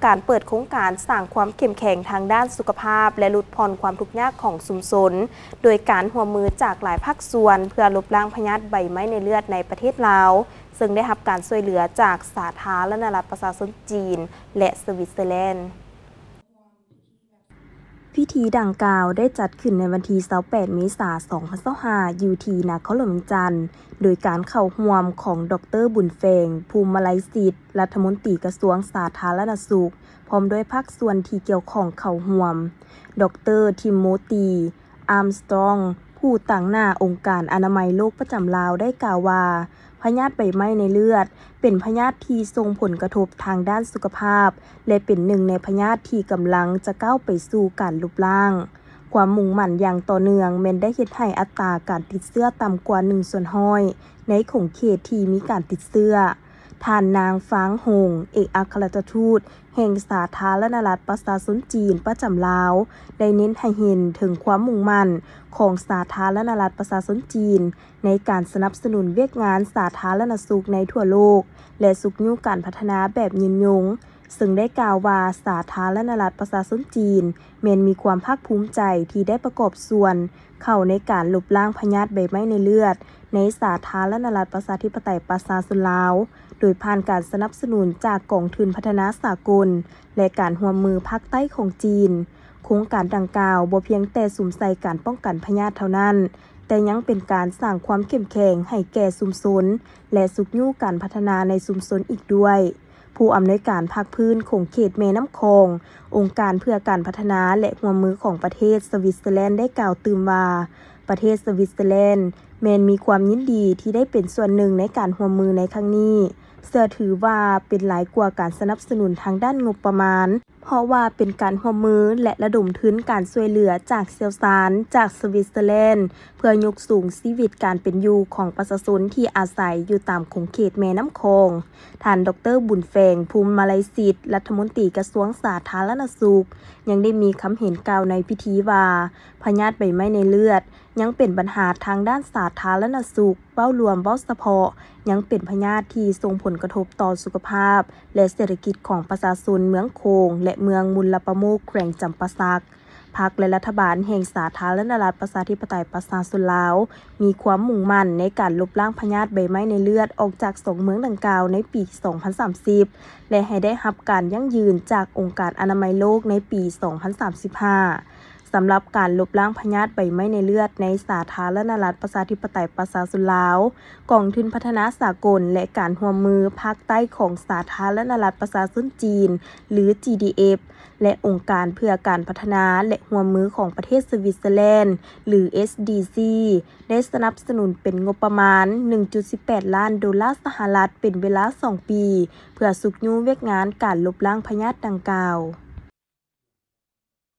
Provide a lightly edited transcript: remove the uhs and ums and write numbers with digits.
การเปิดโครงการสร้างความเข้มแข็งทางด้านสุขภาพและลดผ่อนความทุกข์ยากของชุมชนโดยการร่วมมือจากหลายภาคส่วนเพื่อลบล้างพยาธิใบไม้ในเลือดในประเทศลาวซึ่งได้รับการช่วยเหลือจากสาธารณรัฐประชาชนจีนและสวิตเซอร์แลนด์พิธีดังกล่าวได้จัดขึ้นในวันที่28 เมษายน 2025อยู่ที่นครหลวงจันทร์โดยการเข้าร่วมของดร.บุญเฟงภูมิไลยศิษย์รัฐมนตรีกระทรวงสาธารณสุขพร้อมด้วยภาคส่วนที่เกี่ยวข้องเข้าร่วมดร.ทิมโมธีอาร์มสตรองผู้ตั้งหน้าองค์การอนามัยโลกประจำลาวได้กล่าวว่าพยาธิใบไม้ในเลือดเป็นพยาธิที่ส่งผลกระทบทางด้านสุขภาพและเป็นหนึ่งในพยาธิที่กำลังจะก้าวไปสู่การลบล้างความมุ่งมั่นอย่างต่อเนื่องแม้นได้เฮ็ดให้อัตราการติดเชื้อต่ำกว่า1/100ในของเขตที่มีการติดเชื้อท่านนางฟางหงเอกอัครราชทูตแห่งสาธารณรัฐประชาชนจีนประจำลาวได้เน้นให้เห็นถึงความมุ่งมั่นของสาธารณรัฐประชาชนจีนในการสนับสนุนเวียกงานสาธารณสุขในทั่วโลกและสุขอยู่การพัฒนาแบบยืนยงซึ่งได้กล่าวว่าสาธารณรัฐประชาชนจีนแม้นมีความภาคภูมิใจที่ได้ประกอบส่วนเข้าในการลบล้างพยาธิใบไม้ในเลือดในสาธารณรัฐประชาธิปไตยประชาชนลาวโดยผ่านการสนับสนุนจากกองทุนพัฒนาสากลและการร่วมมือภาคใต้ของจีนโครงการดังกล่าวบ่เพียงแต่สุมใส่การป้องกันพยาธิเท่านั้นแต่ยังเป็นการสร้างความเข้มแข็งให้แก่ชุมชนและสุขอยู่การพัฒนาในชุมชนอีกด้วยผู้อำนวยการภาคพื้นของเขตแม่น้ำคององค์การเพื่อการพัฒนาและร่วมมือของประเทศสวิตเซอร์แลนด์ได้กล่าวตื่มว่าประเทศสวิตเซอร์แลนด์แม้นมีความยินดีที่ได้เป็นส่วนหนึ่งในการร่วมมือในครั้งนี้เชื่อถือว่าเป็นหลายกว่าการสนับสนุนทางด้านงบประมาณเพราะว่าเป็นการร่วมมือและระดมทุนการช่วยเหลือจากเชี่ยวชาญจากสวิตเซอร์แลนด์เพื่อยกสูงชีวิตการเป็นอยู่ของประชาชนที่อาศัยอยู่ตามขอบเขตแม่น้ำคองท่านดร.บุญเฟงภูมิไลยศิษย์รัฐมนตรีกระทรวงสาธารณสุขยังได้มีคำเห็นกล่าวในพิธีว่าพยาธิใบไม้ในเลือดยังเป็นปัญหาทางด้านสาธารณสุขเว้ารวมเว้าเฉพาะยังเป็นพยาธิที่ส่งผลกระทบต่อสุขภาพและเศรษฐกิจของประชาชนเมืองโคงและเมืองมุลประโมกแขวงจำปาสักพรรคและรัฐบาลแห่งสาธารณรัฐประชาธิปไตยประชาชนลาวมีความมุ่งมั่นในการลบล้างพยาธิใบไม้ในเลือดออกจาก2เมืองดังกล่าวในปี 2030 และให้ได้รับการยั่งยืนจากองค์การอนามัยโลกในปี 2035สำหรับการลบล้างพยาธิใบไม้ในเลือดในสาธารณรัฐประชาธิปไตยประชาชนลาวกองทุนพัฒนาสากลและการร่วมมือภาคใต้ของสาธารณรัฐประชาชนจีนหรือ GDF และองค์การเพื่อการพัฒนาและร่วมมือของประเทศสวิตเซอร์แลนด์หรือ SDC ได้สนับสนุนเป็นงบประมาณ 1.18 ล้านดอลลาร์สหรัฐเป็นเวลา2 ปีเพื่อสุขอยู่เวียกงานการลบล้างพยาธิดังกล่าว